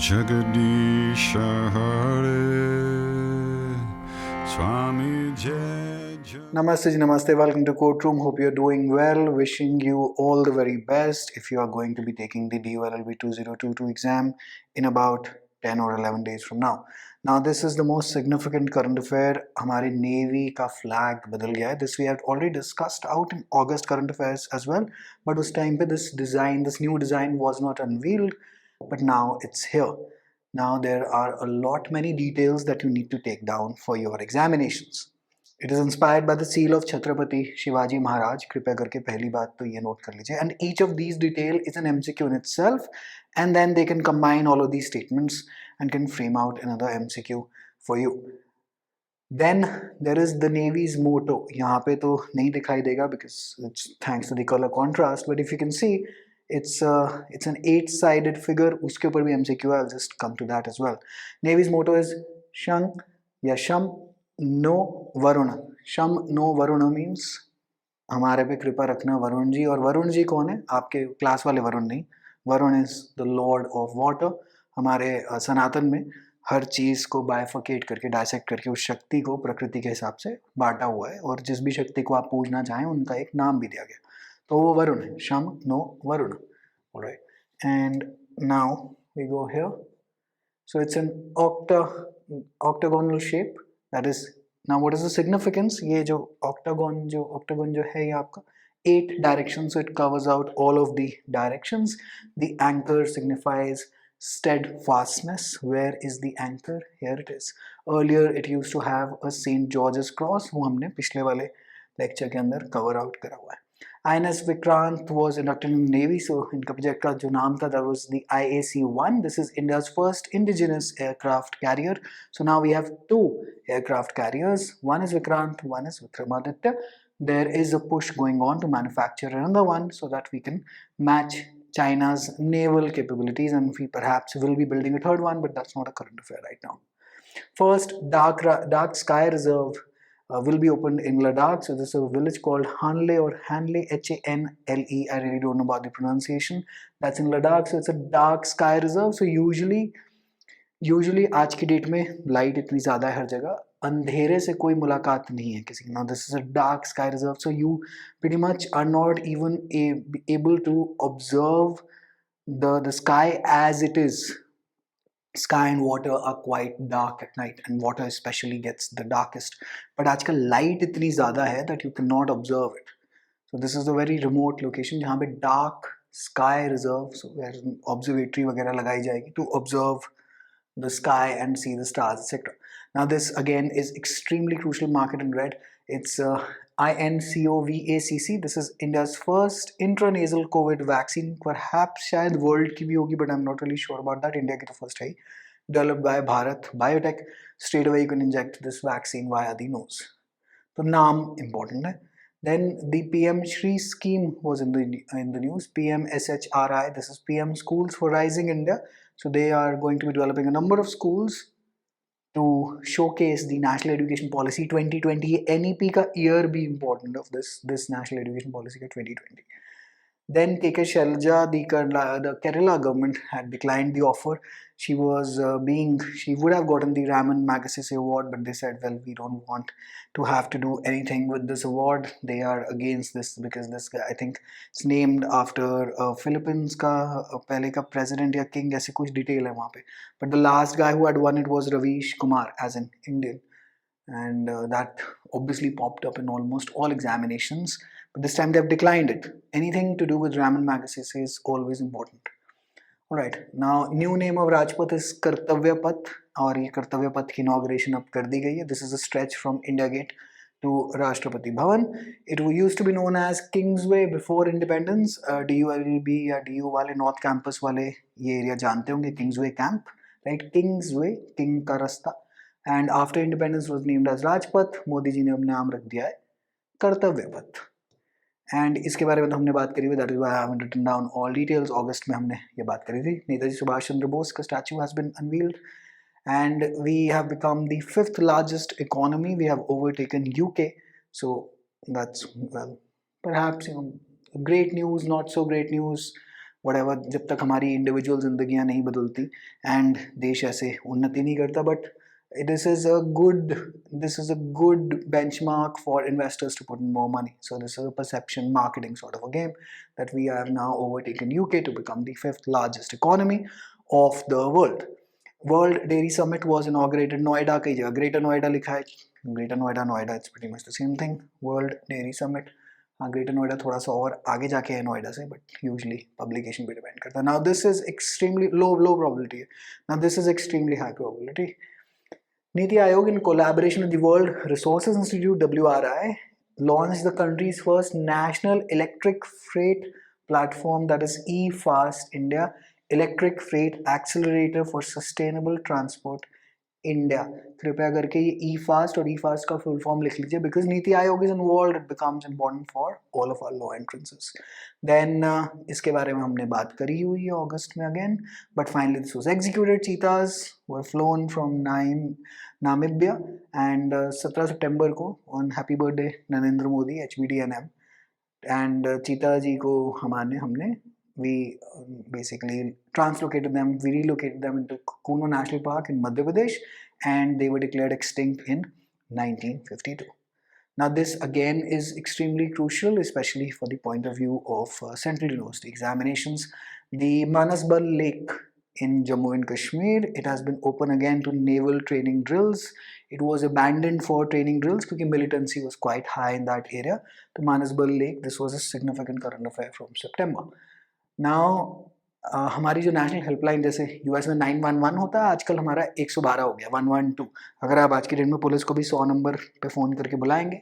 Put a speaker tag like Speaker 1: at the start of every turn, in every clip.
Speaker 1: Jagadisha Hare Swami Jai Jai.
Speaker 2: Namaste, ji, namaste. Welcome to Courtroom. Hope you're doing well. Wishing you all the very best if you are going to be taking the DULLB 2022 exam in about 10 or 11 days from now. Now, this is the most significant current affair. हमारे Navy का flag बदल गया है. This we have already discussed out in August current affairs as well. But उस time पे this new design was not unveiled. But now it's here. Now there are a lot many details that you need to take down for your examinations. It is inspired by the seal of Chhatrapati Shivaji Maharaj. कृपया करके पहली बात तो ये note कर लीजिए. And each of these detail is an MCQ in itself, and then they can combine all of these statements and can frame out another MCQ for you. Then there is the Navy's motto. यहाँ पे तो नहीं दिखाई देगा because it's thanks to the color contrast. But if you can see, it's an 8-sided figure. उसके ऊपर भी MCQ है. I'll just come to that as well. Navy's motto is Shang या Sham नो वरुण. शम नो वरुण मीन्स हमारे पे कृपा रखना वरुण जी. और वरुण जी कौन है? आपके क्लास वाले वरुण नहीं. Varun is the Lord of water. हमारे सनातन में हर चीज को बाइफर्केट करके डायसेक्ट करके उस शक्ति को प्रकृति के हिसाब से बांटा हुआ है, और जिस भी शक्ति को आप पूजना चाहें उनका एक नाम भी दिया गया, तो वो वरुण है. शम no Varun. Alright, and now we go here. So it's an octagonal shape. That is, now what is the significance? ये जो octagon जो है ये आपका 8 directions, so it covers out all of the directions. The anchor signifies steadfastness. Where is the anchor? Here it is. Earlier it used to have a St. George's cross, वो हमने पिछले वाले लेक्चर के अंदर कवर आउट करा हुआ है. INS Vikrant was inducted in the Navy, so इनका प्रोजेक्ट का जो नाम था that was the IAC-1. This is India's first indigenous aircraft carrier. So now we have 2 aircraft carriers. One is Vikrant, one is Vikramaditya. There is a push going on to manufacture another one so that we can match China's naval capabilities, and we perhaps will be building a third one, but that's not a current affair right now. First, Dark Sky Reserve will be opened in Ladakh. So this is a village called Hanle or Hanle, Hanle. I really don't know about the pronunciation. That's in Ladakh. So it's a dark sky reserve. So usually आज की date में light इतनी ज़्यादा है हर जगह, अंधेरे से कोई मुलाकात नहीं है किसी की. Now this is a dark sky reserve, so you pretty much are not even able to observe the sky as it is. Sky and water are quite dark at night, and water especially gets the darkest. But आजकल light इतनी ज़्यादा है that you cannot observe it. So this is a very remote location जहाँ पे dark sky reserve, so where observatory वगैरह लगाई जाएगी to observe the sky and see the stars, etc. Now this again is extremely crucial. Mark it in red. It's INCOVACC. This is India's first intranasal COVID vaccine. Perhaps शायद world की भी होगी, but I'm not really sure about that. India की तो first है. Developed by Bharat Biotech. Straight away you can inject this vaccine via the nose. So नाम important है. Then the PM Shri scheme was in the news. PM SHRI. This is PM Schools for Rising India. So they are going to be developing a number of schools to showcase the National Education Policy 2020. NEP का year be important of this National Education Policy का 2020. Then KK Shalja, the Kerala government had declined the offer. She would have gotten the Raman Magsaysay award, but they said, well, we don't want to have to do anything with this award. They are against this because this guy, I think it's named after Philippines का पहले का president या king, ऐसी कुछ detail है वहाँ पे. But the last guy who had won it was Ravish Kumar, as an Indian. And that obviously popped up in almost all examinations. But this time they have declined it. Anything to do with Raman Magsaysay is always important. Alright, now new name of Rajpath is Kartavya Path, और ये कर्तव्य पथ की inauguration अब कर दी गई है. This is a stretch from India Gate to Rashtrapati Bhavan. It used to be known as Kingsway before independence. DULB या DU वाले North Campus वाले ये area जानते होंगे, Kingsway Camp, right? Kingsway, King का रास्ता. And after independence was named as Rajpath. Modi ji ने अब नाम रख दिया है कर्तव्य पथ. एंड इसके बारे में तो हमने बात करी हुई. That is why I haven't written down all details. अगस्त में हमने ये बात करी थी. नेताजी सुभाष चंद्र बोस का statue has been unveiled, and we have become the 5th largest economy. We have overtaken UK. So that's, well, perhaps great news, not so great news. whatever, जब तक हमारी इंडिविजुअल जिंदगियां नहीं बदलती एंड देश ऐसे उन्नति नहीं करता. But this is a good benchmark for investors to put in more money. So this is a perception marketing sort of a game that we have now overtaken UK to become the 5th largest economy of the world. World Dairy Summit was inaugurated. Noida की जगह Greater Noida लिखा है. Greater Noida, it's pretty much the same thing. World Dairy Summit. हाँ, Greater Noida थोड़ा सा और आगे जाके है नोएडा से, but usually publication पे depend करता है. Now this is extremely low probability. Now this is extremely high probability. Niti Aayog, in collaboration with the World Resources Institute (WRI), launched the country's first national electric freight platform, that is eFast India, Electric Freight Accelerator for Sustainable Transport India. कृपया करके ये eFast और eFast का full form लिख लीजिए, because NITI Aayog is involved, it becomes important for all of our law entrances. Then इसके बारे में हमने बात करी हुई है अगस्त में again, but finally this was executed. Cheetahs were flown from Namibia and 17 सितंबर को on Happy Birthday Narendra Modi HBDNM, and चीता जी को हमने we basically translocated them, we relocated them into Kuno National Park in Madhya Pradesh, and they were declared extinct in 1952. Now this again is extremely crucial, especially for the point of view of Central University examinations. The Manasbal Lake in Jammu and Kashmir, it has been open again to naval training drills. It was abandoned for training drills because militancy was quite high in that area. The Manasbal Lake, this was a significant current affair from September. Now हमारी जो national helpline, जैसे US में 911 होता है, आजकल हमारा 112 हो गया, 112. अगर आप आज की डेट में पुलिस को भी 100 नंबर पे फ़ोन करके बुलाएंगे,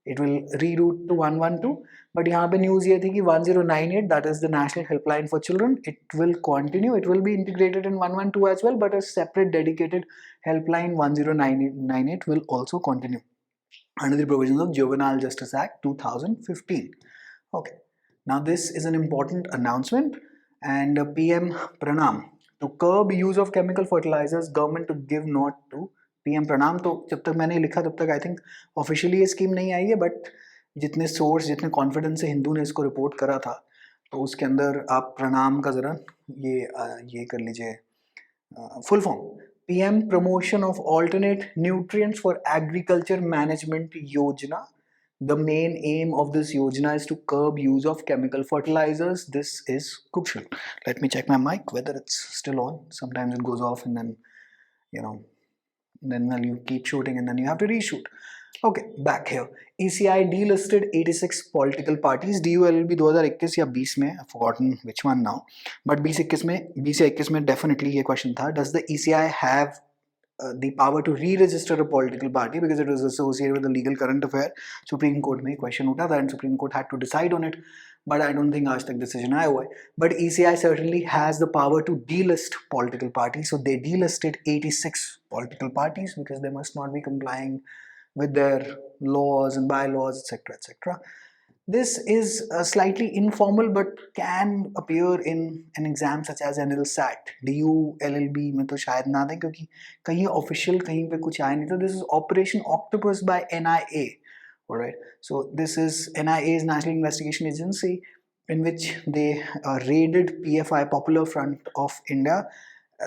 Speaker 2: it will reroute to 112. But यहाँ पे न्यूज़ ये थी कि 1098, that is the national helpline for children, it will continue, it will be integrated in 112 as well, but a separate dedicated helpline 1098 will also continue under the provisions of Juvenile Justice Act 2015. Okay, now this is an important announcement, and PM Pranam, to curb use of chemical fertilizers, government to give note to PM Pranam. तो जब तक मैंने लिखा तब तक I think officially ये scheme नहीं आई है, बट जितने सोर्स, जितने कॉन्फिडेंस से हिंदू ने इसको रिपोर्ट करा था, तो उसके अंदर आप प्रणाम का ज़रा ये कर लीजिए full form. PM Promotion of Alternate Nutrients for Agriculture Management Yojana. The main aim of this yojana is to curb use of chemical fertilizers. This is crucial. Let me check my mic whether it's still on. Sometimes it goes off and then, then you keep shooting and then you have to reshoot. Okay, back here. ECI delisted 86 political parties. DULB 2021 या 20 में, I've forgotten which one now. But 20 में definitely ये question था. Does the ECI have the power to re-register a political party because it was associated with a legal current affair? Supreme Court में question उठा था and Supreme Court had to decide on it. But I don't think आज तक decision आया हुआ है. But ECI certainly has the power to delist political parties. So they delisted 86 political parties because they must not be complying with their laws and bylaws, etc., etc. This is slightly informal but can appear in an exam such as NLSAT. DULLB में तो शायद ना दें क्योंकि कहीं official कहीं पे कुछ आया नहीं था. This is Operation Octopus by NIA. Alright, so this is NIA's National Investigation Agency, in which they raided PFI, Popular Front of India.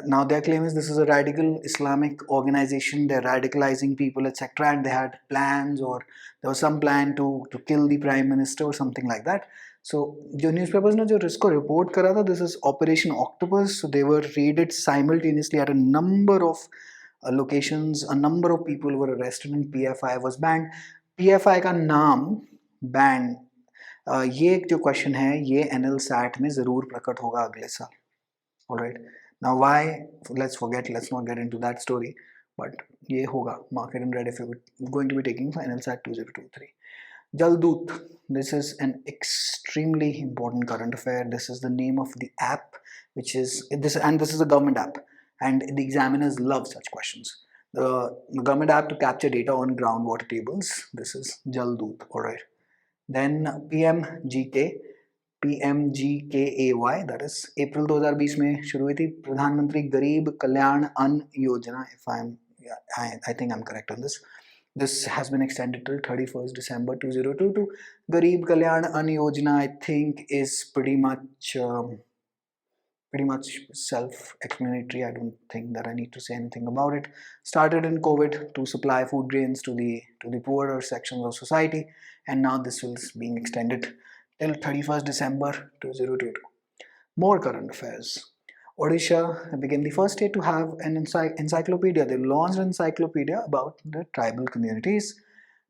Speaker 2: Now their claim is this is a radical Islamic organization, they're radicalizing people, etc., and they had plans, or there was some plan to kill the prime minister or something like that. So जो newspapers ने जो इसको report करा था, this is Operation Octopus. So they were raided simultaneously at a number of locations. A number of people were arrested and PFI was banned. PFI का नाम ban, ये एक जो क्वेश्चन है ये NLSAT में ज़रूर प्रकट होगा अगले साल. Alright. Now why? Let's not get into that story. But ये होगा, mark it in red if you're going to be taking for NLSAT 2023. Jaldoot. This is an extremely important current affair. This is the name of the app, which is this is a government app, and the examiners love such questions. The government app to capture data on groundwater tables. This is Jaldoot. Alright. Then PMGKAY, that is April 2020 में शुरू हुई थी. प्रधानमंत्री गरीब कल्याण अन्न योजना. I think I'm correct on this. This has been extended till 31st December 2022. Garib Kalyan Ann Yojana, I think, is pretty much pretty much self-explanatory. I don't think that I need to say anything about it. Started in COVID to supply food grains to the poorer sections of society, and now this is being extended till 31st December 2022. More current affairs. Odisha became the first state to have an encyclopedia. They launched an encyclopedia about the tribal communities.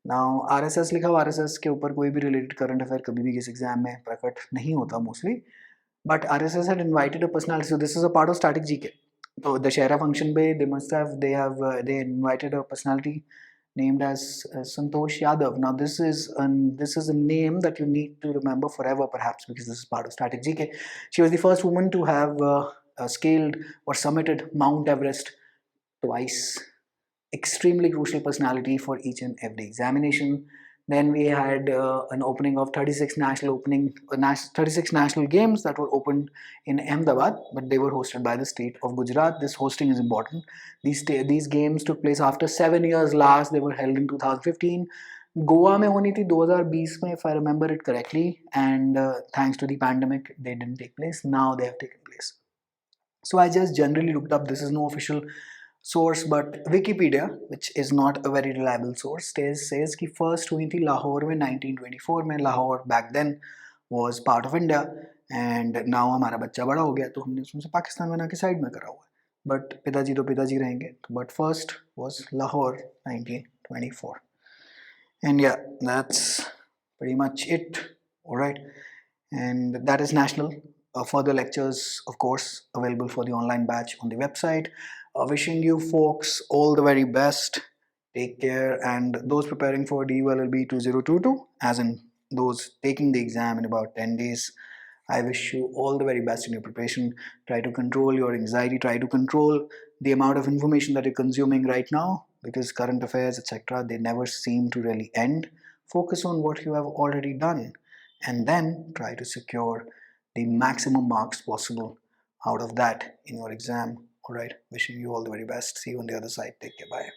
Speaker 2: Now RSS लिखा हुआ, RSS के ऊपर कोई भी related current affair कभी भी किसी exam में प्रकट नहीं होता mostly. But RSS had invited a personality. So this is a part of static GK. So the Shara function bay, they invited a personality named as Santosh Yadav. Now this is a name that you need to remember forever, perhaps, because this is part of static GK. She was the first woman to have scaled or summited Mount Everest twice. Extremely crucial personality for each and every examination. Then we had an opening of 36 national 36 national games that were opened in Ahmedabad, but they were hosted by the state of Gujarat. This hosting is important. These games took place after 7 years last. They were held in 2015. Goa में होनी थी 2020 में, if I remember it correctly, and thanks to the pandemic, they didn't take place. Now they have taken place. So I just generally looked up. This is no official source, but Wikipedia, which is not a very reliable source, says कि first हुई थी लाहौर में 1924 में. Lahore back then was part of India, and now हमारा बच्चा बड़ा हो गया तो हमने उसमें से पाकिस्तान बना के साइड में करा हुआ है. But पिताजी तो पिताजी रहेंगे. But first was Lahore 1924, and yeah, that's pretty much it. All right, and that is national. Further lectures, of course, available for the online batch on the website. Wishing you folks all the very best. Take care, and those preparing for DULLB 2022, as in those taking the exam in about 10 days, I wish you all the very best in your preparation. Try to control your anxiety, try to control the amount of information that you're consuming right now, because current affairs, etc., they never seem to really end. Focus on what you have already done, and then try to secure the maximum marks possible out of that in your exam. All right, wishing you all the very best. See you on the other side. Take care. Bye.